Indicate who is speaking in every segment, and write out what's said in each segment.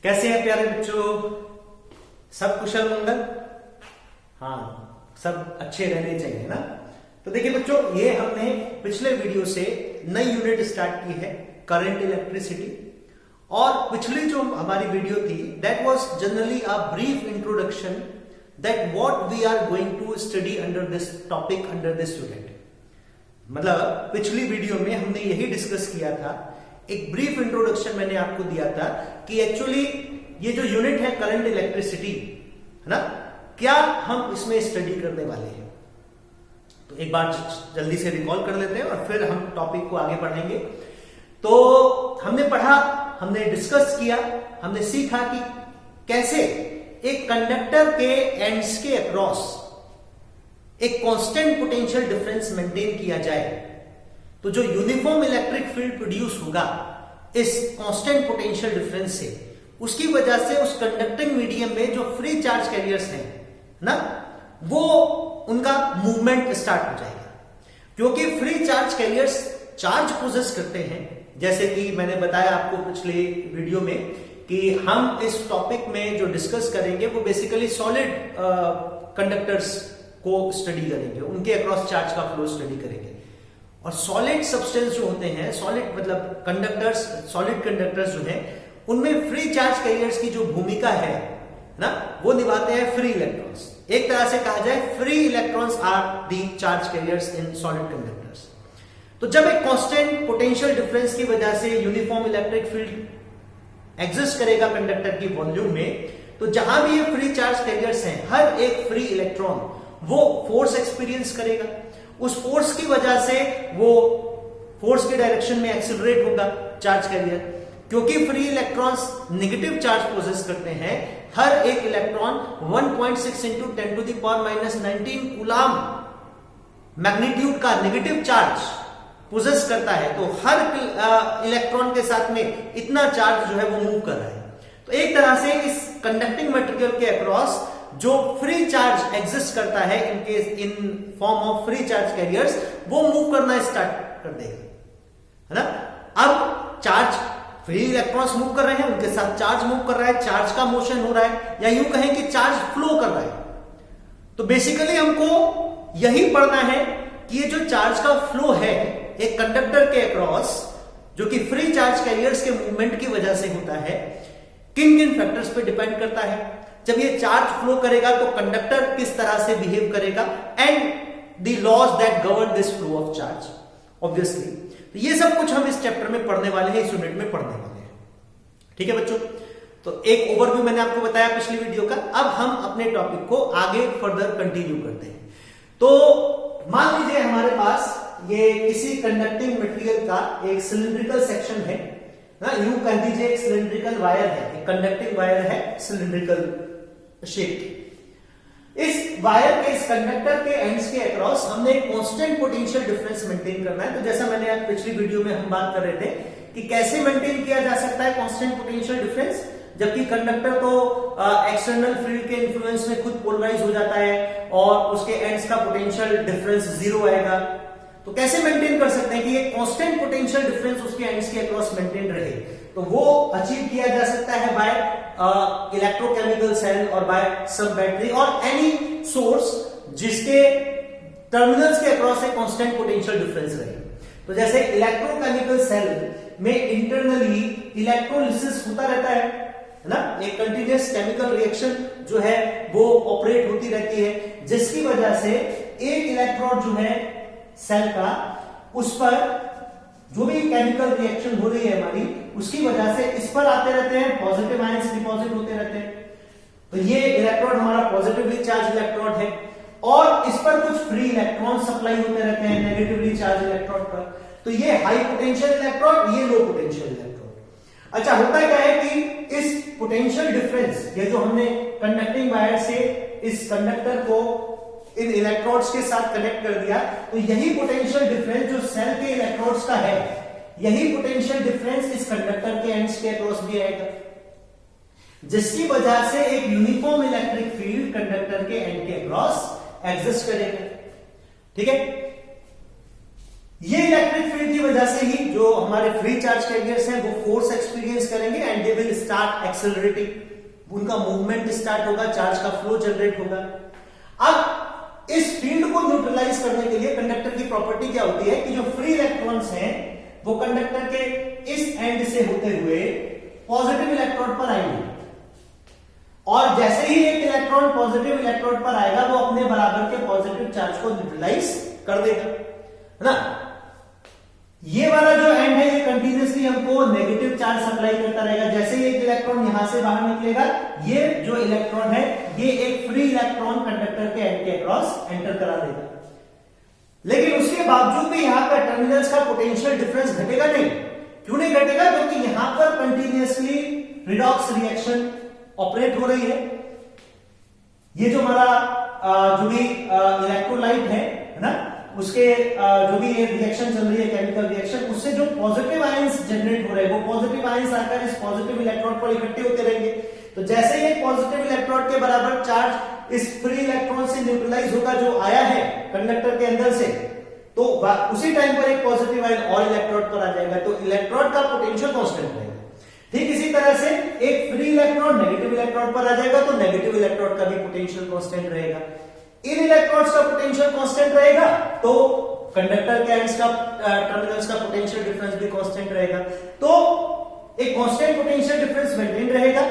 Speaker 1: कैसे हैं प्यारे बच्चों? सब कुशल मंगल? हाँ, सब अच्छे रहने चाहिए ना। तो देखिए बच्चों, ये हमने पिछले वीडियो से नई यूनिट स्टार्ट की है, करंट इलेक्ट्रिसिटी। और पिछली जो हमारी वीडियो थी that was generally a brief introduction that what we are going to study under this topic, under this unit. मतलब पिछली वीडियो में हमने यही डिस्कस किया था, एक ब्रीफ इंट्रोडक्शन मैंने आपको दिया था कि एक्चुअली ये जो यूनिट है करंट इलेक्ट्रिसिटी है ना, क्या हम इसमें स्टडी करने वाले हैं। तो एक बार जल्दी से रिकॉल कर लेते हैं और फिर हम टॉपिक को आगे बढ़ेंगे। तो हमने पढ़ा, हमने डिस्कस किया, हमने सीखा कि कैसे एक कंडक्टर के एंड्स के अक्रॉस एक कांस्टेंट पोटेंशियल डिफरेंस मेंटेन किया जाए तो जो यूनिफॉर्म इलेक्ट्रिक फील्ड प्रोड्यूस होगा इस कांस्टेंट पोटेंशियल डिफरेंस से, उसकी वजह से उस कंडक्टिंग मीडियम में जो फ्री चार्ज कैरियर्स हैं ना, वो उनका मूवमेंट स्टार्ट हो जाएगा। क्योंकि free charge carriers charge possess करते हैं, जैसे कि मैंने बताया आपको पिछले वीडियो में कि हम इस टॉपिक में जो डिस्कस करेंगे वो बेसिकली सॉलिड कंडक्टर्स को स्टडी करेंगे, उनके अक्रॉस चार्ज का फ्लो स्टडी करेंगे। और सॉलिड सब्सटेंस जो होते हैं, सॉलिड मतलब कंडक्टर्स, सॉलिड कंडक्टर्स जो हैं, उनमें फ्री चार्ज कैरियर्स की जो भूमिका है ना, वो निभाते हैं फ्री इलेक्ट्रॉन्स। एक तरह से कहा जाए free electrons are the charge carriers in solid conductors. तो जब एक कांस्टेंट पोटेंशियल डिफरेंस की वजह से यूनिफॉर्म इलेक्ट्रिक फील्ड एग्जिस्ट करेगा कंडक्टर की वॉल्यूम में, तो जहां भी ये फ्री चार्ज कैरियर्स हैं, हर एक फ्री इलेक्ट्रॉन वो फोर्स एक्सपीरियंस करेगा। उस फोर्स की वजह से वो फोर्स के डायरेक्शन में एक्सिलरेट होगा चार्ज कैरियर। क्योंकि free electrons negative charge possess करते हैं, हर एक electron 1.6 into 10 to the power minus 19 coulomb magnitude का नेगेटिव चार्ज पोजेस करता है। तो हर इलेक्ट्रॉन के साथ में इतना चार्ज जो है वो मूव कर रहा है। तो एक तरह से इस कंडक्टिंग मटेरियल के अक्रॉस जो फ्री चार्ज एग्जिस्ट करता है in form of free charge carriers, वो मूव करना स्टार्ट कर देगा, है ना। अब चार्ज, फ्री इलेक्ट्रॉन्स मूव कर रहे हैं, उनके साथ चार्ज मूव कर रहा है, चार्ज का मोशन हो रहा है, या यूं कहें कि चार्ज फ्लो कर रहा है। तो बेसिकली हमको यही पढ़ना है कि ये जो चार्ज का फ्लो है एक कंडक्टर के अक्रॉस, जो कि फ्री चार्ज कैरियर्स के मूवमेंट की वजह से होता है, किन किन फैक्टर्स पे डिपेंड करता है। जब ये चार्ज फ्लो करेगा तो कंडक्टर किस तरह से बिहेव करेगा, and the laws that govern this flow of charge obviously. तो ये सब कुछ हम इस चैप्टर में पढ़ने वाले हैं, इस यूनिट में पढ़ने वाले हैं। ठीक है बच्चों, तो एक ओवरव्यू मैंने आपको बताया पिछली वीडियो का। अब हम अपने टॉपिक को आगे फर्दर कंटिन्यू करते हैं। तो मान लीजिए हमारे पास ये किसी कंडक्टिंग मटेरियल का एक सिलिंड्रिकल सेक्शन है ना, यूं कह दीजिए एक सिलिंड्रिकल वायर है, एक कंडक्टिंग वायर है सिलिंड्रिकल शेप। इस वायर के, इस कंडक्टर के एंड्स के अक्रॉस हमने कांस्टेंट पोटेंशियल डिफरेंस मेंटेन करना है। तो जैसा मैंने आज पिछली वीडियो में हम बात कर रहे थे कि कैसे मेंटेन किया जा सकता है कांस्टेंट पोटेंशियल डिफरेंस, जबकि कंडक्टर तो एक्सटर्नल फील्ड के इन्फ्लुएंस में खुद पोलराइज हो जाता है और उसके एंड्स का पोटेंशियल डिफरेंस 0 आएगा। तो कैसे मेंटेन कर सकते हैं कि ये कांस्टेंट पोटेंशियल डिफरेंस उसके एंड्स के अक्रॉस मेंटेन रहे। तो वो अचीव किया जा सकता है बाय इलेक्ट्रोकेमिकल सेल और बाय सब बैटरी और एनी सोर्स जिसके टर्मिनल्स के अक्रॉस एक कांस्टेंट पोटेंशियल डिफरेंस रहे। तो जैसे इलेक्ट्रोकेमिकल सेल में इंटरनली इलेक्ट्रोलिसिस होता रहता है ना, एक कंटिन्यूअस केमिकल रिएक्शन जो है वो ऑपरेट होती रहती है, जिसकी वजह से एक इलेक्ट्रोड जो है सेल का, उस पर जो भी केमिकल रिएक्शन हो रही है हमारी, उसकी वजह से इस पर आते रहते हैं पॉजिटिव आयंस डिपॉजिट होते रहते हैं। तो ये इलेक्ट्रोड हमारा पॉजिटिवली चार्ज इलेक्ट्रोड है और इस पर कुछ फ्री इलेक्ट्रॉन सप्लाई होते रहते हैं नेगेटिवली चार्ज इलेक्ट्रोड पर। तो ये हाई पोटेंशियल इलेक्ट्रोड, ये लो पोटेंशियल इलेक्ट्रोड। अच्छा, होता क्या है कि इस पोटेंशियल डिफरेंस, ये जो हमने कंडक्टिंग वायर से इस कंडक्टर को इन इलेक्ट्रोड्स के साथ कनेक्ट कर दिया, तो यही पोटेंशियल डिफरेंस जो सेल के इलेक्ट्रोड्स का है, यही पोटेंशियल डिफरेंस इस कंडक्टर के एंड्स के अक्रॉस भी आएगा, जिसकी वजह से एक यूनिफॉर्म इलेक्ट्रिक फील्ड कंडक्टर के एंड के अक्रॉस एग्जिस्ट करेगा। ठीक है, ये इलेक्ट्रिक फील्ड की वजह से ही जो हमारे फ्री चार्ज कैरियर्स हैं वो फोर्स एक्सपीरियंस करेंगे and they will start accelerating, उनका मूवमेंट स्टार्ट होगा, चार्ज का फ्लो जनरेट होगा। अब इस फील्ड को न्यूट्रलाइज करने के लिए कंडक्टर की प्रॉपर्टी क्या होती है कि जो फ्री इलेक्ट्रॉन्स हैं वो कंडक्टर के इस एंड से होते हुए पॉजिटिव इलेक्ट्रोड पर आएंगे, और जैसे ही एक इलेक्ट्रॉन पॉजिटिव इलेक्ट्रोड पर आएगा वो अपने बराबर के पॉजिटिव चार्ज को न्यूट्रलाइज कर देगा, है ना। ये वाला जो एंड है ये कंटिन्यूअसली हमको नेगेटिव चार्ज सप्लाई करता रहेगा। जैसे ही एक इलेक्ट्रॉन यहां से बाहर निकलेगा, ये जो इलेक्ट्रॉन है ये एक फ्री इलेक्ट्रॉन कंडक्टर के एंड के अक्रॉस एंटर करा देगा। लेकिन उसके बावजूद भी यहां पर टर्मिनल्स का पोटेंशियल डिफरेंस घटेगा नहीं। क्यों नहीं घटेगा? क्योंकि यहां पर कंटिन्यूअसली रिडॉक्स रिएक्शन ऑपरेट हो रही है। ये जो हमारा जो भी इलेक्ट्रोलाइट है ना, उसके जो भी ये रिएक्शन चल रही है केमिकल रिएक्शन, उससे जो पॉजिटिव आयंस जनरेट हो रहे हैं वो पॉजिटिव आयंस आकर इस पॉजिटिव इलेक्ट्रोड पर इकट्ठे होते रहेंगे। तो जैसे ही एक पॉजिटिव इलेक्ट्रोड के बराबर चार्ज इस फ्री इलेक्ट्रॉन से न्यूट्रलाइज होगा जो आया है कंडक्टर के अंदर से, तो उसी टाइम पर एक पॉजिटिव आयन और इलेक्ट्रोड पर आ जाएगा, तो इलेक्ट्रोड का पोटेंशियल कांस्टेंट रहेगा। ठीक इसी तरह से एक फ्री इलेक्ट्रॉन नेगेटिव इलेक्ट्रोड पर आ जाएगा तो नेगेटिव इलेक्ट्रोड का भी पोटेंशियल कांस्टेंट रहेगा। इन इलेक्ट्रोड्स का पोटेंशियल कांस्टेंट रहेगा तो कंडक्टर के एंड्स का टर्मिनल्स का पोटेंशियल डिफरेंस भी कांस्टेंट रहेगा। तो एक कांस्टेंट पोटेंशियल डिफरेंस मेंटेन रहेगा,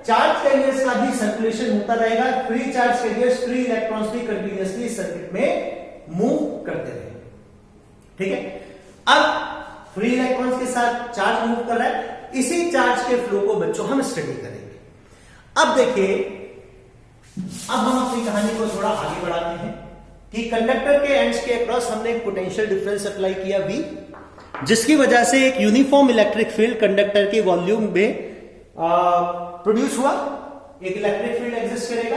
Speaker 1: चार्ज कैरियर्स का भी सर्कुलेशन होता रहेगा, free charge carriers free electrons भी कंटिन्यूअसली सर्किट में मूव करते रहेंगे। ठीक है, अब फ्री इलेक्ट्रॉन्स के साथ चार्ज मूव कर रहा है, इसी चार्ज के फ्लो को बच्चों हम स्टडी करेंगे। अब देखिए, अब हम अपनी कहानी को थोड़ा आगे बढ़ाते हैं कि कंडक्टर के एंड्स के अक्रॉस हमने एक पोटेंशियल डिफरेंस अप्लाई किया V, जिसकी वजह से एक यूनिफॉर्म इलेक्ट्रिक फील्ड कंडक्टर के वॉल्यूम में प्रोड्यूस हुआ, एक इलेक्ट्रिक फील्ड एग्जिस्ट करेगा।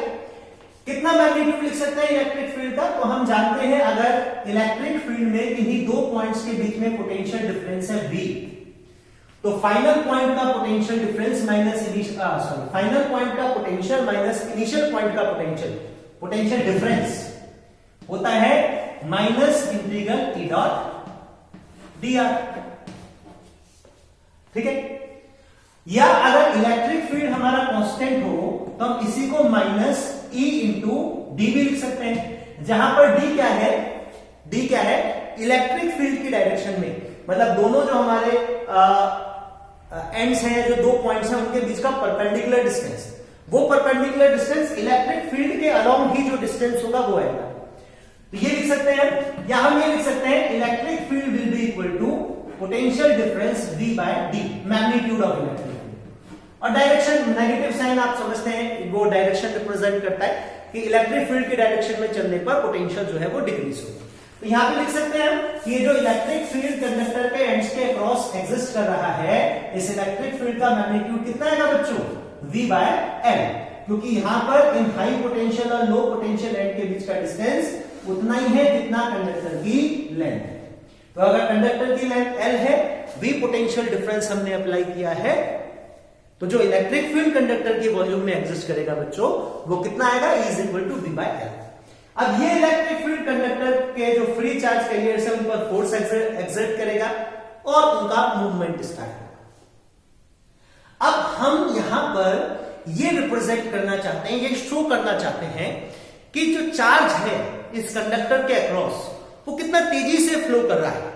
Speaker 1: कितना मैग्नीट्यूड लिख सकते हैं इलेक्ट्रिक फील्ड का? तो हम जानते हैं अगर इलेक्ट्रिक फील्ड में किन्हीं दो पॉइंट्स के बीच में पोटेंशियल डिफरेंस है V, तो फाइनल पॉइंट का potential difference minus final point का पोटेंशियल माइनस इनिशियल पॉइंट का पोटेंशियल डिफरेंस होता है minus integral E dot dr। ठीक है, या अगर इलेक्ट्रिक फील्ड हमारा कांस्टेंट हो तो हम इसी को माइनस E इंटू डी भी लिख सकते हैं, जहां पर D क्या है? D क्या है? इलेक्ट्रिक फील्ड की डायरेक्शन में, मतलब दोनों जो हमारे एंड्स हैं, जो दो पॉइंट्स हैं, उनके बीच का परपेंडिकुलर डिस्टेंस, वो परपेंडिकुलर डिस्टेंस इलेक्ट्रिक फील्ड के अलोंग ही जो डिस्टेंस होगा वो आएगा। तो ये लिख सकते हैं, या हम ये लिख सकते हैं electric field will be equal to potential difference V by D, magnitude of electric field. और डायरेक्शन नेगेटिव साइन आप समझते हैं, वो डायरेक्शन रिप्रेजेंट करता है कि इलेक्ट्रिक फील्ड की डायरेक्शन में चलने पर पोटेंशियल जो है वो डिक्रीज होगा। तो यहां पे लिख सकते हैं कि ये जो इलेक्ट्रिक फील्ड कंडक्टर के एंड्स के अक्रॉस एग्जिस्ट कर रहा है, इस इलेक्ट्रिक फील्ड का मैग्नीट्यूड कितना आएगा बच्चों? V बाय L, क्योंकि यहां पर इन हाई पोटेंशियल और लो पोटेंशियल एंड के बीच का डिस्टेंस उतना ही है जितना कंडक्टर की लेंथ है। तो अगर कंडक्टर की लेंथ L है, V पोटेंशियल डिफरेंस हमने अप्लाई किया है, तो जो इलेक्ट्रिक फील्ड कंडक्टर के वॉल्यूम में एग्जिस्ट करेगा बच्चों, वो कितना आएगा? E is equal to V by L। अब ये इलेक्ट्रिक फील्ड कंडक्टर के जो फ्री चार्ज कैरियर्स है उन पर फोर्स एक्सर्ट करेगा और उनका मूवमेंट स्टार्ट होगा। अब हम यहां पर ये रिप्रेजेंट करना चाहते हैं, ये शो करना चाहते हैं कि जो चार्ज है इस कंडक्टर के अक्रॉस वो कितना तेजी से फ्लो कर रहा है,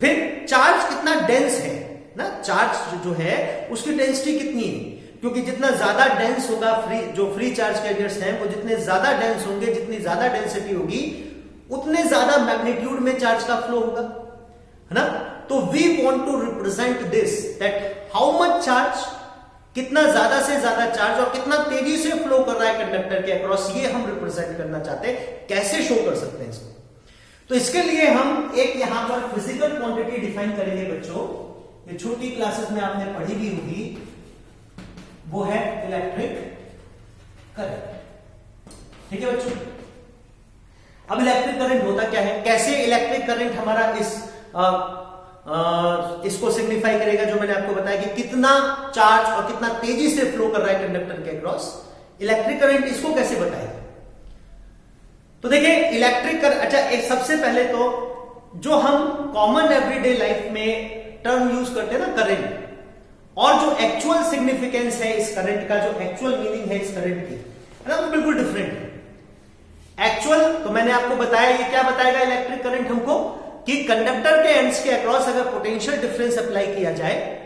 Speaker 1: फिर चार्ज कितना डेंस है ना, चार्ज जो है उसकी डेंसिटी कितनी है, क्योंकि जितना ज्यादा डेंस होगा जो फ्री चार्ज कैरियर्स हैं वो जितने ज्यादा डेंस होंगे, जितनी ज्यादा डेंसिटी होगी उतने ज्यादा मैग्नीट्यूड में चार्ज का फ्लो होगा, है ना। तो we want to represent this that how much charge, कितना ज्यादा से ज्यादा चार्ज और कितना तेजी से फ्लो कर रहा है कंडक्टर के अक्रॉस, ये हम रिप्रेजेंट करना चाहते हैं। कैसे शो कर सकते हैं इसको? तो इसके लिए हम एक यहां पर फिजिकल क्वांटिटी डिफाइन करेंगे बच्चों, ये छोटी क्लासेस में आपने पढ़ी भी होगी, वो है इलेक्ट्रिक करंट। ठीक है बच्चों, अब इलेक्ट्रिक करंट होता क्या है, कैसे इलेक्ट्रिक करंट हमारा इसको सिग्निफाई करेगा, जो मैंने आपको बताया कि कितना चार्ज और कितना तेजी से फ्लो कर रहा है कंडक्टर के अक्रॉस, इलेक्ट्रिक करंट इसको कैसे बताएगा? तो देखिए इलेक्ट्रिक करंट, अच्छा एक सबसे पहले तो जो हम कॉमन एवरीडे लाइफ में टर्म यूज करते हैं ना करंट, और जो एक्चुअल सिग्निफिकेंस है इस करंट का, जो एक्चुअल मीनिंग है इस करंट की, है ना, वो बिल्कुल डिफरेंट है। एक्चुअल तो मैंने आपको बताया, ये क्या बताएगा इलेक्ट्रिक करंट हमको, कि कंडक्टर के एंड्स के अक्रॉस अगर पोटेंशियल डिफरेंस अप्लाई किया जाए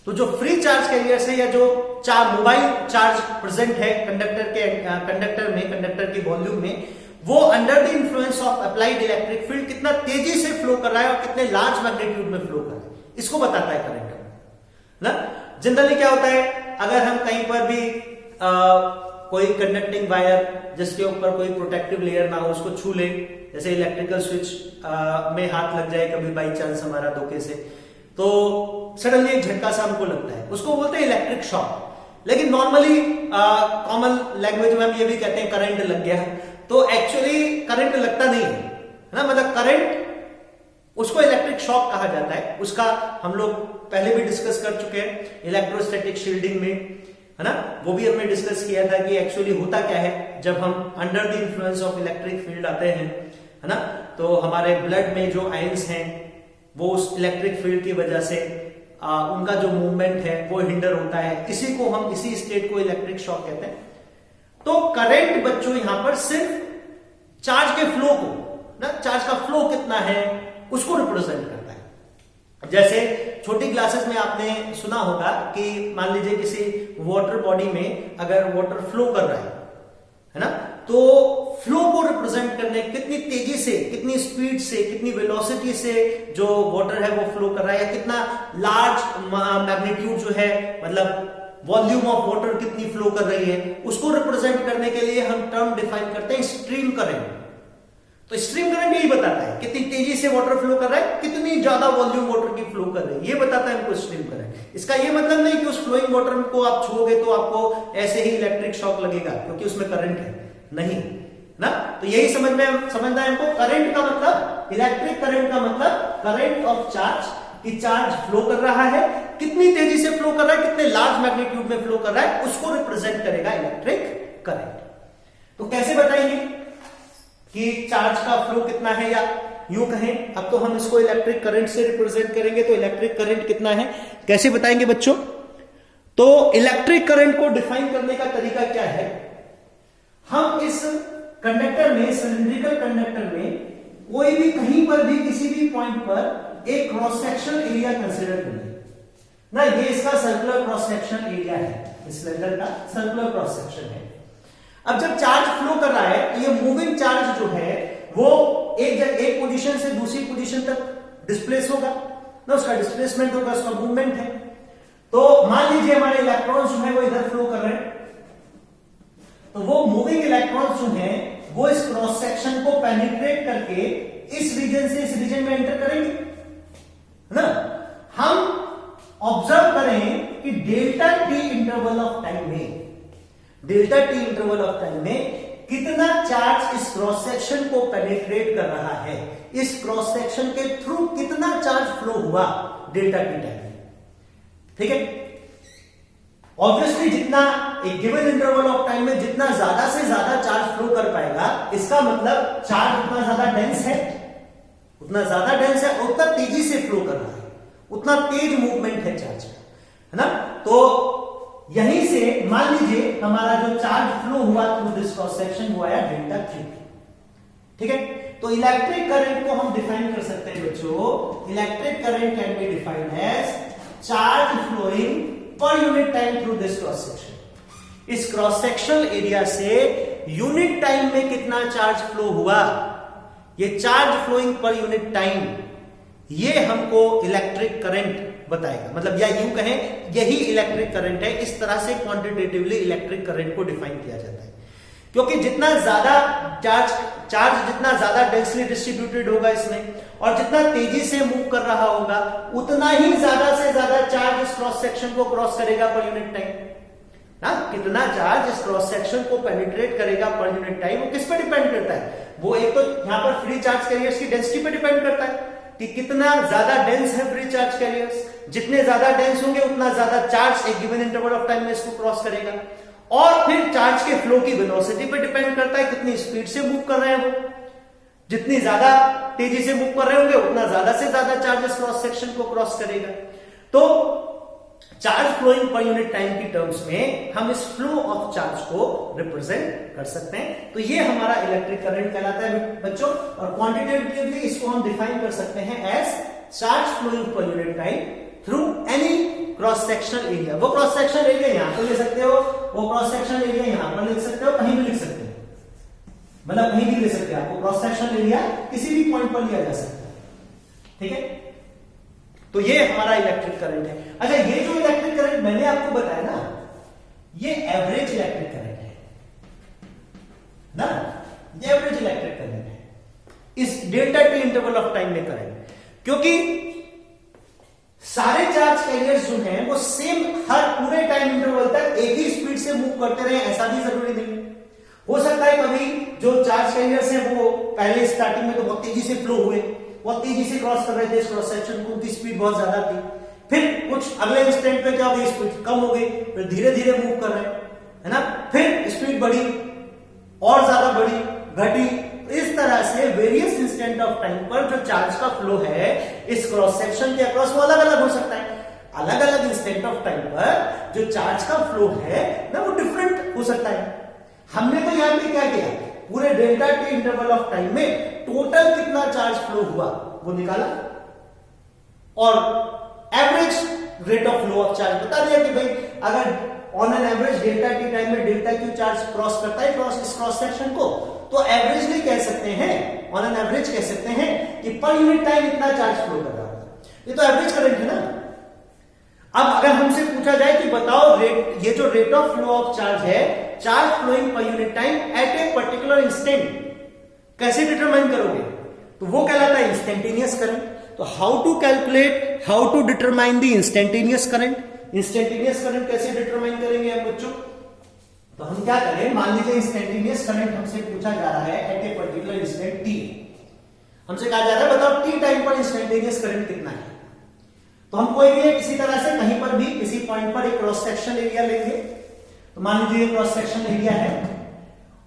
Speaker 1: तो जो फ्री चार्ज कैरियर्स है या जो मोबाइल चार्ज प्रेजेंट है कंडक्टर के वॉल्यूम में, वो under the influence of applied electric field कितना तेजी से फ्लो कर रहा है और कितने लार्ज मैग्नीट्यूड में फ्लो कर रहा है, इसको बताता है करंट ना। जनरली क्या होता है, अगर हम कहीं पर भी कोई कंडक्टिंग वायर जिसके ऊपर कोई प्रोटेक्टिव लेयर ना हो उसको छू ले, जैसे इलेक्ट्रिकल स्विच में हाथ लग जाए कभी बाई चांस हमारा धोखे से, तो सडनली एक झटका सा हमको लगता है, उसको बोलते हैं इलेक्ट्रिक शॉक। लेकिन नॉर्मली कॉमन लैंग्वेज में हम ये भी कहते हैं करंट लग गया, तो एक्चुअली करंट लगता नहीं है ना, मतलब करंट उसको इलेक्ट्रिक शॉक कहा जाता है। उसका हम लोग पहले भी डिस्कस कर चुके हैं इलेक्ट्रोस्टैटिक शील्डिंग में, है ना, वो भी हमने डिस्कस किया था कि एक्चुअली होता क्या है जब हम under the influence of electric field आते हैं, है ना, तो हमारे ब्लड में जो आयंस हैं वो उस इलेक्ट्रिक फील्ड की वजह से उनका जो मूवमेंट है वो हिंडर होता है, इसी को हम इसी स्टेट को इलेक्ट्रिक शॉक कहते हैं। तो करंट बच्चों यहां पर सिर्फ चार्ज के फ्लो को ना, चार्ज का फ्लो कितना है उसको रिप्रेजेंट करता है। जैसे छोटी क्लासेस में आपने सुना होगा कि मान लीजिए किसी वाटर बॉडी में अगर वाटर फ्लो कर रहा है ना, तो फ्लो को रिप्रेजेंट करने कितनी तेजी से, कितनी स्पीड से, कितनी वेलोसिटी से जो वाटर है वो फ्लो कर रहा है, या कितना लार्ज मैग्नीट्यूड जो है, मतलब वॉल्यूम ऑफ वाटर कितनी फ्लो कर रही है, उसको रिप्रेजेंट करने के लिए हम टर्म डिफाइन करते हैं स्ट्रीम करंट। तो स्ट्रीम करंट यही बताता है कितनी तेजी से वाटर फ्लो कर रहा है, कितनी ज्यादा वॉल्यूम वाटर की फ्लो कर रही है, ये बताता है हमको स्ट्रीम करंट। इसका ये मतलब नहीं कि उस फ्लोइंग वाटर को आप छुओगे तो आपको ऐसे ही इलेक्ट्रिक शॉक लगेगा क्योंकि उसमें करंट है, नहीं ना। तो यही समझना है हमको, करंट का मतलब, इलेक्ट्रिक करंट का मतलब करंट ऑफ चार्ज, कि चार्ज फ्लो कर रहा है, कितनी तेजी से फ्लो कर रहा है, कितने लार्ज मैग्नीट्यूड में फ्लो कर रहा है, उसको रिप्रेजेंट करेगा इलेक्ट्रिक करंट। तो कैसे बताएंगे कि चार्ज का फ्लो कितना है, या यूं कहें अब तो हम इसको इलेक्ट्रिक करंट से रिप्रेजेंट करेंगे, तो इलेक्ट्रिक करंट कितना है कैसे बताएंगे बच्चों। तो इलेक्ट्रिक करंट को डिफाइन करने का तरीका क्या है, हम इस कंडक्टर में, सिलिंड्रिकल कंडक्टर में कोई भी कहीं पर भी किसी भी पॉइंट पर एक क्रॉस सेक्शन एरिया कंसीडर करेंगे ना, ये इसका सर्कुलर क्रॉस सेक्शन एरिया है, इस सिलेंडर का सर्कुलर क्रॉस सेक्शन है। अब जब चार्ज फ्लो कर रहा है तो ये मूविंग चार्ज जो है वो एक पोजीशन से दूसरी पोजीशन तक डिस्प्लेस होगा ना, उसका डिस्प्लेसमेंट होगा, उसका मूवमेंट है। तो मान लीजिए हमारे इलेक्ट्रॉन्स जो है वो इधर फ्लो कर रहे हैं, तो वो मूविंग इलेक्ट्रॉन्स जो हैं वो इस क्रॉस सेक्शन को पेनिट्रेट करके इस रीजन से इस रीजन में एंटर करेंगे, है ना। हम ऑब्जर्व करें कि delta T interval of time में कितना चार्ज इस क्रॉस सेक्शन को पेनिट्रेट कर रहा है, इस क्रॉस सेक्शन के थ्रू कितना चार्ज फ्लो हुआ डेल्टा टी टाइम में, ठीक है। ऑब्वियसली जितना एक गिवन इंटरवल ऑफ टाइम में जितना ज्यादा से ज्यादा चार्ज फ्लो कर पाएगा, इसका मतलब चार्ज उतना ज्यादा डेंस है, उतना तेजी से फ्लो कर रहा है, उतना तेज मूवमेंट है चार्ज का, है ना। तो यहीं से मान लीजिए हमारा जो चार्ज फ्लो हुआ थ्रू दिस क्रॉस सेक्शन वो आया डेल्टा क्यू, ठीक है। तो इलेक्ट्रिक करंट को हम डिफाइन कर सकते हैं बच्चों, electric current can be defined as charge flowing per unit time through this cross section. इस क्रॉस सेक्शनल एरिया से यूनिट टाइम में कितना चार्ज फ्लो हुआ, ये charge flowing per unit time, ये हमको इलेक्ट्रिक करंट बताएगा। मतलब या यूं कहें यही इलेक्ट्रिक करंट है, इस तरह से क्वांटिटेटिवली इलेक्ट्रिक करंट को डिफाइन किया जाता है। क्योंकि जितना ज्यादा चार्ज जितना ज्यादा डेंसली डिस्ट्रीब्यूटेड होगा इसमें, और जितना तेजी से मूव कर रहा होगा, उतना ही ज्यादा से ज्यादा चार्ज इस क्रॉस सेक्शन को क्रॉस करेगा पर यूनिट टाइम ना। कितना चार्ज इस क्रॉस सेक्शन को पेनिट्रेट करेगा पर यूनिट टाइम, वो किस पे डिपेंड करता है, वो एक तो यहां पर फ्री चार्ज कैरियर्स की डेंसिटी पे डिपेंड करता है कि कितना ज्यादा डेंस है फ्री चार्ज कैरियर्स, जितने ज्यादा डेंस होंगे उतना ज्यादा चार्ज एक गिवन इंटरवल ऑफ टाइम में इसको क्रॉस करेगा। और फिर चार्ज के फ्लो की वेलोसिटी पे डिपेंड करता है, कितनी स्पीड से मूव कर रहे हैं वो, जितनी ज्यादा तेजी से मूव कर रहे होंगे उतना ज्यादा से ज्यादा चार्जेस क्रॉस सेक्शन को क्रॉस करेगा। तो charge flowing per unit time की टर्म्स में हम इस फ्लो ऑफ चार्ज को रिप्रेजेंट कर सकते हैं। तो ये हमारा इलेक्ट्रिक करंट कहलाता है बच्चों, और क्वांटिटेटिवली इसको हम डिफाइन कर सकते हैं as charge flowing per unit time through any cross sectional area. वो क्रॉस सेक्शनल एरिया यहां पर ले सकते हो, वो क्रॉस सेक्शनल एरिया यहां पर लिख सकते हो, कहीं भी लिख सकते हो, मतलब कहीं भी ले सकते हैं। आपको क्रॉस सेक्शनल एरिया किसी भी पॉइंट पर लिया जा सकता है, ठीक है। तो ये हमारा इलेक्ट्रिक करंट है। अच्छा, ये जो इलेक्ट्रिक करंट मैंने आपको बताया ना, ये एवरेज इलेक्ट्रिक करंट है ना, ये एवरेज इलेक्ट्रिक करंट है इस delta T interval of time में करंट, क्योंकि सारे चार्ज कैरियर्स जो हैं वो सेम हर पूरे टाइम इंटरवल तक एक ही स्पीड से मूव करते रहे, ऐसा भी जरूरी नहीं है। हो सकता है कभी जो चार्ज कैरियर्स हैं वो पहले स्टार्टिंग में तो बहुत तेजी से फ्लो हुए, बहुत तेजी से क्रॉस कर रहे थे इस क्रॉस सेक्शन को, उनकी स्पीड बहुत ज्यादा थी, फिर कुछ अगले इंस्टेंट पे क्या हो गई, स्पीड कम हो गई, फिर धीरे धीरे मूव कर रहे हैं, है ना, फिर स्पीड बढ़ी और ज्यादा बढ़ी, घटी। इस तरह से वेरियस इंस्टेंट ऑफ टाइम पर जो चार्ज का फ्लो है इस क्रॉस सेक्शन के अक्रॉस वो अलग अलग हो सकता है। अलग अलग इंस्टेंट ऑफ टाइम पर जो चार्ज का फ्लो है ना वो डिफरेंट हो सकता है। हमने तो यहां पे क्या किया, पूरे delta T interval of time में टोटल कितना चार्ज फ्लो हुआ वो निकाला, और average rate of flow of charge बता दिया कि भाई अगर on an average delta T time में डेल्टा क्यू चार्ज क्रॉस करता है इस क्रॉस सेक्शन को, तो एवरेजली कह सकते हैं, ऑन एन एवरेज कह सकते हैं कि पर यूनिट टाइम इतना चार्ज फ्लो कर रहा है। ये तो एवरेज करंट है ना। अब अगर हमसे पूछा जाए कि बताओ रेट, ये जो rate of flow of charge है, charge flowing per unit time at a particular instant, कैसे डिटरमाइन करोगे, तो वो कहलाता है इंस्टेंटेनियस करंट। तो how to calculate, how to determine the instantaneous current, instantaneous current कैसे डिटरमाइन करेंगे हम बच्चों। तो हम क्या करें, मान लीजिए इंस्टेंटेनियस करंट हमसे पूछा जा रहा है at a particular instant T, हमसे कहा जा रहा है बताओ टी टाइम पर इंस्टेंटेनियस करंट कितना है। तो हम कोई भी किसी तरह से कहीं पर भी किसी पॉइंट पर एक क्रॉस सेक्शन एरिया लेंगे, तो मान लीजिए क्रॉस सेक्शन एरिया है,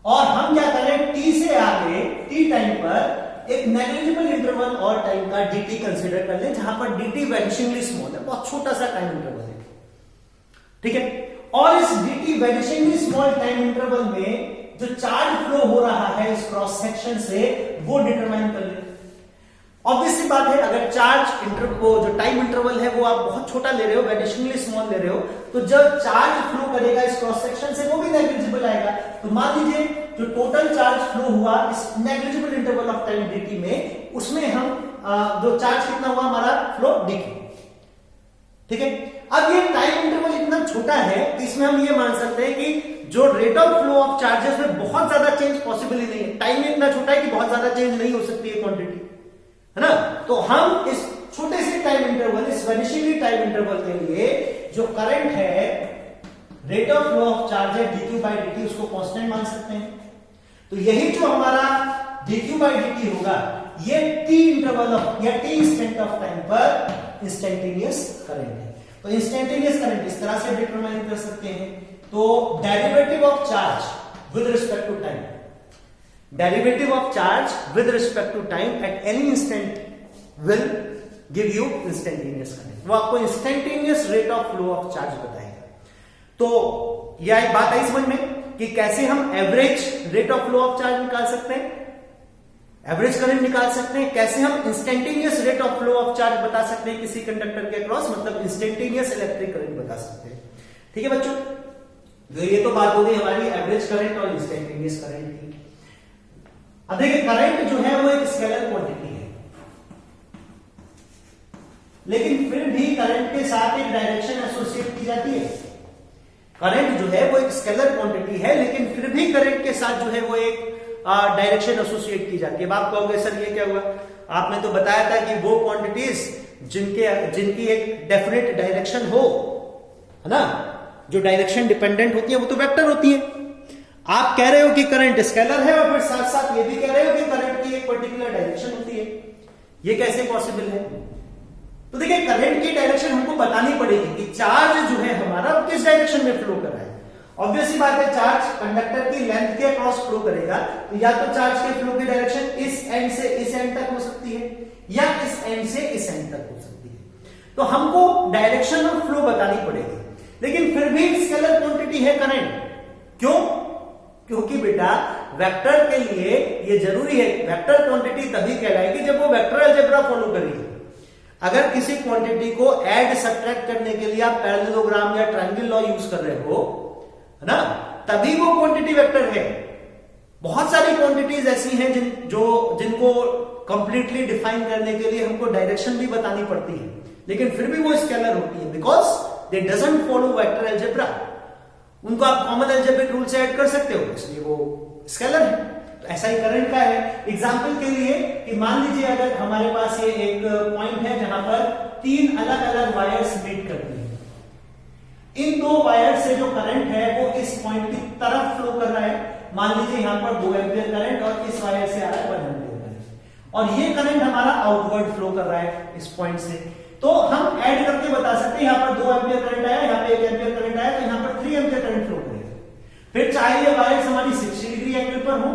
Speaker 1: और हम क्या करें, टी से आगे टी टाइम पर एक नेग्लिजिबल इंटरवल और टाइम का dt कंसीडर कर लें, जहां पर dt वैनिशिंगली स्मॉल है, बहुत छोटा सा टाइम इंटरवल है, ठीक है। और इस dt वैनिशिंगली स्मॉल टाइम इंटरवल में जो चार्ज फ्लो हो रहा है इस क्रॉस सेक्शन से वो डिटरमाइन कर लें। ऑब्वियस सी बात है, अगर चार्ज इंटरवल जो टाइम इंटरवल है वो आप बहुत छोटा ले रहे हो, वैनिशिंगली स्मॉल ले रहे हो, तो जब चार्ज फ्लो करेगा इस क्रॉस सेक्शन से वो भी नेग्लिजिबल आएगा। तो मान लीजिए जो टोटल चार्ज फ्लो हुआ इस negligible interval of time dt में, उसमें हम जो चार्ज कितना हुआ हमारा फ्लो dt, ठीक है। अब ये टाइम इंटरवल इतना छोटा है कि इसमें हम ये मान सकते हैं कि जो rate of flow of charges में बहुत ज्यादा चेंज पॉसिबल ही नहीं है। टाइम इतना छोटा है कि बहुत ज्यादा चेंज नहीं हो सकती है क्वांटिटी, है ना। तो हम इस छोटे से टाइम इंटरवल, इस वैनिशिंगली टाइम इंटरवल के लिए जो करंट है, rate of flow of charge है dq बाई dt, उसको कांस्टेंट मान सकते हैं। तो यही जो हमारा dq बाई dt होगा, ये t इंटरवल ऑफ या t इंस्टेंट ऑफ टाइम पर इंस्टेंटेनियस करंट है। तो इंस्टेंटेनियस करंट इस तरह से डिटरमाइन कर सकते हैं। तो derivative of charge with respect to time, derivative of charge with respect to time at any instant will give you instantaneous current, वो आपको instantaneous rate of flow of charge बताएगा। तो यह एक बात आई समझ में कि कैसे हम average rate of flow of charge निकाल सकते हैं, एवरेज करंट निकाल सकते हैं, कैसे हम instantaneous rate of flow of charge बता सकते हैं किसी कंडक्टर के अक्रॉस, मतलब इंस्टेंटेनियस इलेक्ट्रिक करंट बता सकते हैं, ठीक है बच्चों। तो ये तो बात हो गई हमारी एवरेज करंट और इंस्टेंटेनियस करंट की। अब देखिए करंट जो है वो एक स्केलर क्वांटिटी है, लेकिन फिर भी करंट के साथ एक डायरेक्शन एसोसिएट की जाती है। करंट जो है वो एक स्केलर क्वांटिटी है, लेकिन फिर भी करंट के साथ जो है वो एक डायरेक्शन एसोसिएट की जाती है। अब आप कहोगे सर ये क्या हुआ, आपने तो बताया था कि वो क्वांटिटीज जिनकी एक डेफिनेट डायरेक्शन हो, है ना, जो डायरेक्शन डिपेंडेंट होती है वो तो वेक्टर होती है। आप कह रहे हो कि करंट स्केलर है और फिर साथ साथ ये भी कह रहे हो कि करंट की एक पर्टिकुलर डायरेक्शन होती है, ये कैसे पॉसिबल है। तो देखिए करंट की डायरेक्शन हमको बतानी पड़ेगी कि चार्ज जो है हमारा किस डायरेक्शन में फ्लो कर रहा है, ऑब्वियसली बात है, चार्ज कंडक्टर की लेंथ के अक्रॉस फ्लो करेगा, तो या तो चार्ज के फ्लो की डायरेक्शन इस एंड से इस एंड तक हो सकती है या इस एंड से इस एंड तक हो सकती है। तो हमको डायरेक्शन ऑफ फ्लो बतानी पड़ेगी, लेकिन फिर भी स्केलर क्वांटिटी है करंट। क्यों? क्योंकि बेटा वेक्टर के लिए ये जरूरी है, वेक्टर क्वांटिटी तभी कहलाएगी जब वो वेक्टर अलजेब्रा फॉलो करेगी। अगर किसी क्वांटिटी को ऐड सब्ट्रैक्ट करने के लिए आप पैरेललोग्राम या ट्रायंगल लॉ यूज कर रहे हो, है ना, तभी वो क्वांटिटी वेक्टर है। बहुत सारी क्वांटिटीज ऐसी हैं जिनको कंप्लीटली डिफाइन करने के लिए हमको डायरेक्शन भी बतानी पड़ती है, लेकिन फिर भी वो स्केलर होती है, because they doesn't follow vector algebra. उनको आप कॉमन अलजेब्रिक रूल से ऐड कर सकते हो, इसलिए वो स्केलर है। तो ऐसा ही करंट का है। एग्जांपल के लिए कि मान लीजिए अगर हमारे पास ये एक पॉइंट है जहां पर 3 अलग अलग वायर्स मीट करती हैं, इन 2 वायर से जो करंट है वो इस पॉइंट की तरफ फ्लो कर रहा है। मान लीजिए यहां पर 2 एम्पियर करंट और इस वायर से आ रहा है 1 एम्पियर करंट, और ये करंट हमारा आउटवर्ड फ्लो कर रहा है इस पॉइंट से। तो हम ऐड करके बता सकते हैं, यहां पर 2 एम्पियर करंट आया, यहां पे 1 एम्पियर करंट आया, तो यहां पर 3 एम्पियर करंट फ्लो करेगा। फिर चाहे ये वायर्स हमारी 60 डिग्री एंगल पर हो,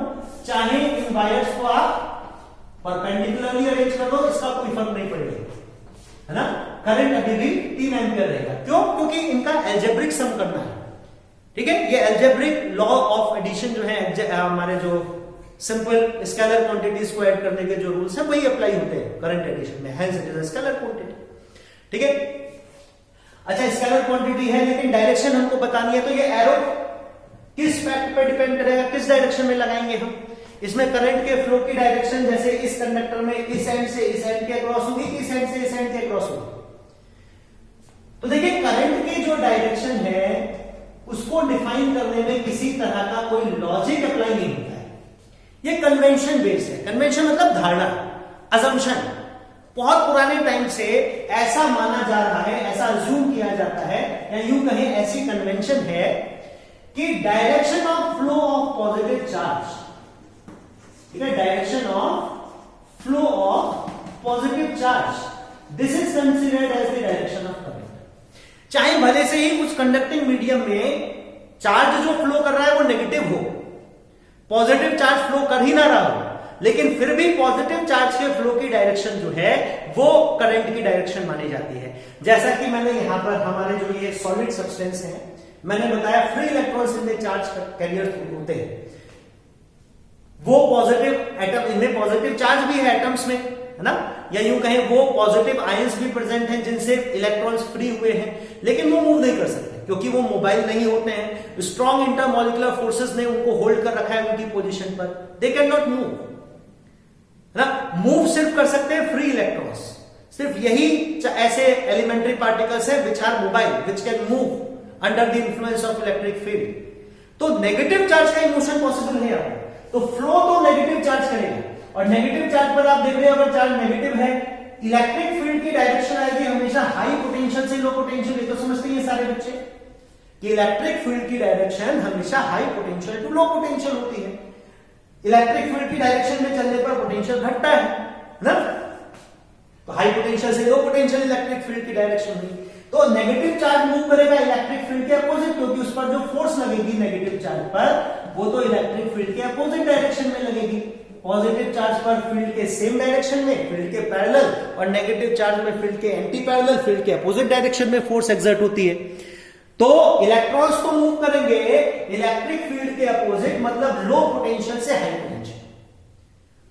Speaker 1: चाहे इन वायर्स को आप परपेंडिकुलरली अरेंज कर दो, इसका कोई फर्क नहीं पड़ेगा, है ना, करंट अभी भी 3 एम्पियर रहेगा। क्यों? क्योंकि इनका एल्जेब्रिक सम करना है। ठीक है, ये एल्जेब्रिक लॉ ऑफ एडिशन जो है, हमारे जो सिंपल स्केलर क्वांटिटीज को ऐड करने के जो रूल्स हैं वही अप्लाई होते हैं करंट एडिशन में, hence it is a scalar quantity. ठीक है, अच्छा स्केलर क्वांटिटी है लेकिन डायरेक्शन हमको बतानी है, तो ये एरो किस फैक्ट पे डिपेंड करेगा, किस डायरेक्शन में लगाएंगे हम। इसमें करंट के फ्लो की डायरेक्शन जैसे इस कंडक्टर में इस एंड से इस एंड के अक्रॉस होगी, इस एंड से इस एंड के अक्रॉस होगी। तो देखिए करंट की जो डायरेक्शन है उसको डिफाइन करने में किसी तरह का कोई लॉजिक अप्लाई नहीं होता है, ये कन्वेंशन बेस्ड है। कन्वेंशन मतलब धारणा, अजम्पशन। बहुत पुराने टाइम से ऐसा माना जा रहा है, ऐसा अज्यूम किया जाता है, या यूं कहें ऐसी कन्वेंशन है कि direction of flow of positive charge, ठीक है, direction of flow of positive charge, this is considered as the direction of current. चाहे भले से ही उस कंडक्टिंग मीडियम में चार्ज जो फ्लो कर रहा है वो नेगेटिव हो, पॉजिटिव चार्ज फ्लो कर ही ना रहा हो, लेकिन फिर भी पॉजिटिव चार्ज के फ्लो की डायरेक्शन जो है वो करंट की डायरेक्शन मानी जाती है। जैसा कि मैंने यहां पर हमारे जो ये सॉलिड सब्सटेंस है, मैंने बताया फ्री इलेक्ट्रॉन्स इनमें चार्ज कैरियर होते हैं, वो पॉजिटिव एटम, इनमें पॉजिटिव चार्ज भी है एटम्स में, है ना, या यूं कहें वो पॉजिटिव आयंस भी प्रेजेंट हैं जिनसे इलेक्ट्रॉन्स फ्री हुए हैं, लेकिन वो मूव नहीं कर सकते क्योंकि वो मोबाइल नहीं होते हैं। स्ट्रॉन्ग इंटरमॉलिक्यूलर फोर्सेस ने उनको होल्ड कर रखा है उनकी पोजीशन पर, दे कैन नॉट मूव, है ना। मूव सिर्फ कर सकते हैं फ्री इलेक्ट्रॉन्स, सिर्फ यही ऐसे एलिमेंट्री पार्टिकल्स हैं which are mobile, which can move under the influence of electric field. तो नेगेटिव चार्ज का इमोशन पॉसिबल है यहाँ, तो फ्लो तो नेगेटिव चार्ज करेगा, और नेगेटिव चार्ज पर आप देख रहे हो अगर चार्ज नेगेटिव है, इलेक्ट्रिक फील्ड की डायरेक्शन आएगी हमेशा हाई पोटेंशियल से लो पोटेंशियल। ये तो समझते हैं सारे बच्चे कि इलेक्ट्रिक फील्ड की डायरेक्शन हमेशा high potential to low potential होती है। इलेक्ट्रिक फील्ड की डायरेक्शन में चलने पर पोटेंशियल घटता है ना, तो हाई पोटेंशियल से लो पोटेंशियल इलेक्ट्रिक फील्ड की डायरेक्शन हुई। तो नेगेटिव चार्ज मूव करेगा इलेक्ट्रिक फील्ड के अपोजिट, क्योंकि उस पर जो फोर्स लगेगी नेगेटिव चार्ज पर वो तो इलेक्ट्रिक फील्ड के अपोजिट डायरेक्शन में लगेगी। पॉजिटिव चार्ज पर फील्ड के सेम डायरेक्शन में, फील्ड के पैरेलल, और नेगेटिव चार्ज में फील्ड के एंटी पैरेलल, फील्ड के अपोजिट डायरेक्शन में फोर्स एक्सर्ट होती है। तो इलेक्ट्रॉन्स तो मूव करेंगे इलेक्ट्रिक फील्ड के अपोजिट, मतलब लो पोटेंशियल से high potential.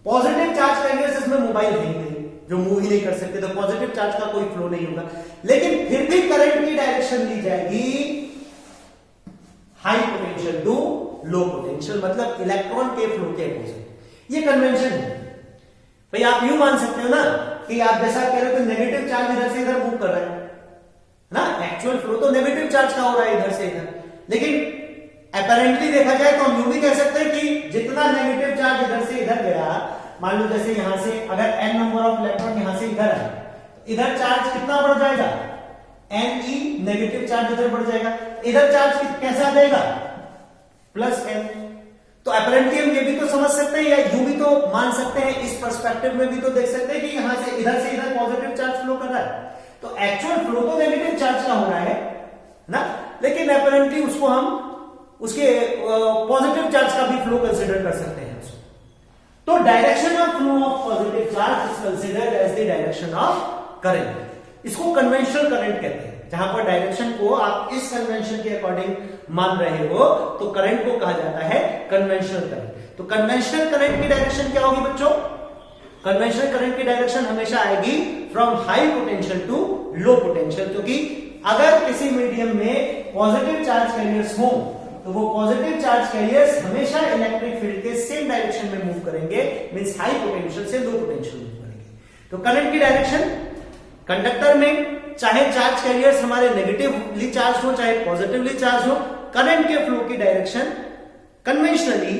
Speaker 1: Positive charge carriers इसमें मोबाइल है नहीं जो मूव ही नहीं कर सकते, तो पॉजिटिव चार्ज का कोई फ्लो नहीं होगा, लेकिन फिर भी करंट की डायरेक्शन ली जाएगी high potential to low potential, मतलब इलेक्ट्रॉन के फ्लो के अपोजिट। ये कन्वेंशन है भाई। आप यूं मान सकते हो ना कि आप जैसा कह रहे हो कि नेगेटिव चार्ज इधर से इधर मूव कर रहा है ना, एक्चुअल फ्लो तो नेगेटिव चार्ज का हो रहा है इधर से इधर, लेकिन अपेरेंटली देखा जाए तो हम यूं भी कह सकते हैं कि जितना नेगेटिव चार्ज इधर से इधर गया, मान लो जैसे यहां से अगर n नंबर ऑफ इलेक्ट्रॉन यहां से इधर है, तो इधर चार्ज कितना बढ़ जाएगा, Ne, नेगेटिव चार्ज इधर बढ़ जाएगा, इधर चार्ज कैसा आ जाएगा, +n। तो अपेरेंटली हम ये भी तो समझ सकते हैं या यूं भी तो मान सकते हैं, इस पर्सपेक्टिव में भी तो देख सकते हैं कि यहां से इधर पॉजिटिव चार्ज फ्लो कर रहा है, तो एक्चुअल फ्लो तो नेगेटिव चार्ज का हो रहा है ना, लेकिन अपेरेंटली उसको हम उसके पॉजिटिव चार्ज का भी फ्लो कंसिडर कर सकते हैं उसको। तो direction of flow of positive charge is considered as the direction of current. इसको कन्वेंशनल करंट कहते हैं। जहां पर डायरेक्शन को आप इस कन्वेंशन के अकॉर्डिंग मान रहे हो तो करंट को कहा जाता है कन्वेंशनल करंट। तो कन्वेंशनल करंट की डायरेक्शन क्या होगी बच्चों? कन्वेंशनल करंट की डायरेक्शन हमेशा आएगी from high potential to low potential, क्योंकि अगर किसी मीडियम में पॉजिटिव चार्ज कैरियर्स हो तो वो पॉजिटिव चार्ज कैरियर्स हमेशा इलेक्ट्रिक फील्ड के सेम डायरेक्शन में मूव करेंगे, मींस हाई पोटेंशियल से लो पोटेंशियल मूव करेंगे। तो करंट की डायरेक्शन कंडक्टर में चाहे चार्ज कैरियर्स हमारे नेगेटिवली चार्ज हो चाहे पॉजिटिवली चार्ज हो, करंट के फ्लो की डायरेक्शन कन्वेंशनली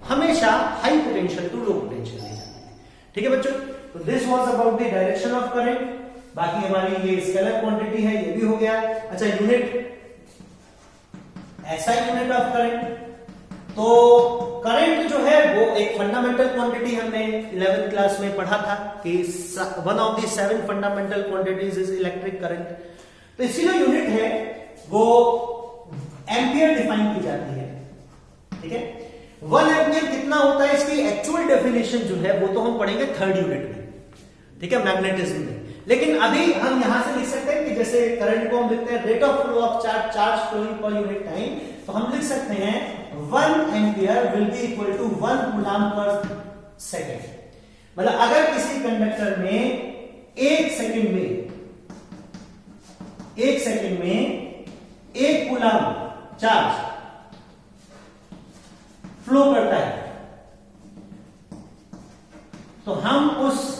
Speaker 1: हमेशा high potential to low potential ले जाती है। ठीक है बच्चों, तो this was about the direction of current. बाकी हमारी ये स्केलर क्वांटिटी है, ये भी हो गया। अच्छा, यूनिट ऐसा यूनिट ऑफ करंट। तो करंट जो है वो एक फंडामेंटल क्वांटिटी हमने 11th क्लास में पढ़ा था कि one of the 7 fundamental quantities is electric current. तो इसी जो यूनिट है वो एम्पियर डिफाइन की जाती है। ठीक है, 1 एम्पियर कितना होता है इसकी एक्चुअल डेफिनेशन जो है वो तो हम पढ़ेंगे 3rd यूनिट में। ठीक है, मैग्नेटिज्म में। लेकिन अभी हम यहां से लिख सकते हैं कि जैसे करंट को हम लिखते हैं rate of flow of charge, charge flowing per unit time, तो हम लिख सकते हैं 1 ampere will be equal to 1 coulomb per second. मतलब अगर किसी कंडक्टर में 1 सेकंड में 1 कूलम चार्ज फ्लो करता है तो हम उस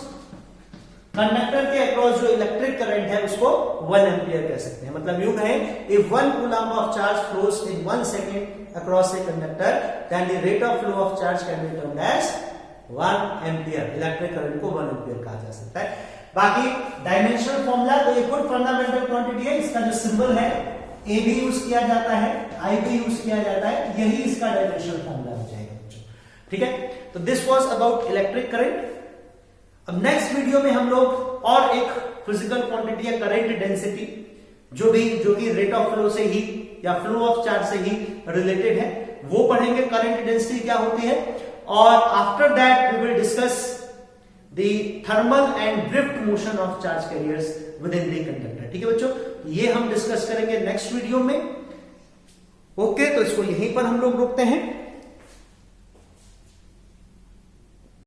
Speaker 1: कंडक्टर के अक्रॉस जो इलेक्ट्रिक करंट है उसको 1 एम्पियर कह सकते हैं। मतलब यूं कहें, if 1 coulomb of charge flows in 1 second across a conductor then the rate of flow of charge can be termed as 1 ampere. Electric current को 1 एम्पियर कहा जा सकता है। बाकी डायमेंशनल फॉर्मूला तो एक गुड फंडामेंटल क्वांटिटी है। इसका जो सिंबल है ए भी यूज किया जाता है, आई भी यूज किया जाता है, यही इसका डायमेंशनल फॉर्मूला हो जाएगा बच्चों। ठीक है, तो this was about electric current. अब नेक्स्ट वीडियो में हम लोग और एक फिजिकल क्वांटिटी है करंट डेंसिटी, जो कि रेट ऑफ फ्लो से ही या फ्लो ऑफ चार्ज से ही रिलेटेड है, वो पढ़ेंगे करंट डेंसिटी क्या होती है। और after that we will discuss the thermal and drift motion of charge carriers within the conductor. ठीक है बच्चों, ये हम डिस्कस करेंगे नेक्स्ट वीडियो में। ओके, तो इसको यहीं पर हम लोग रोकते हैं।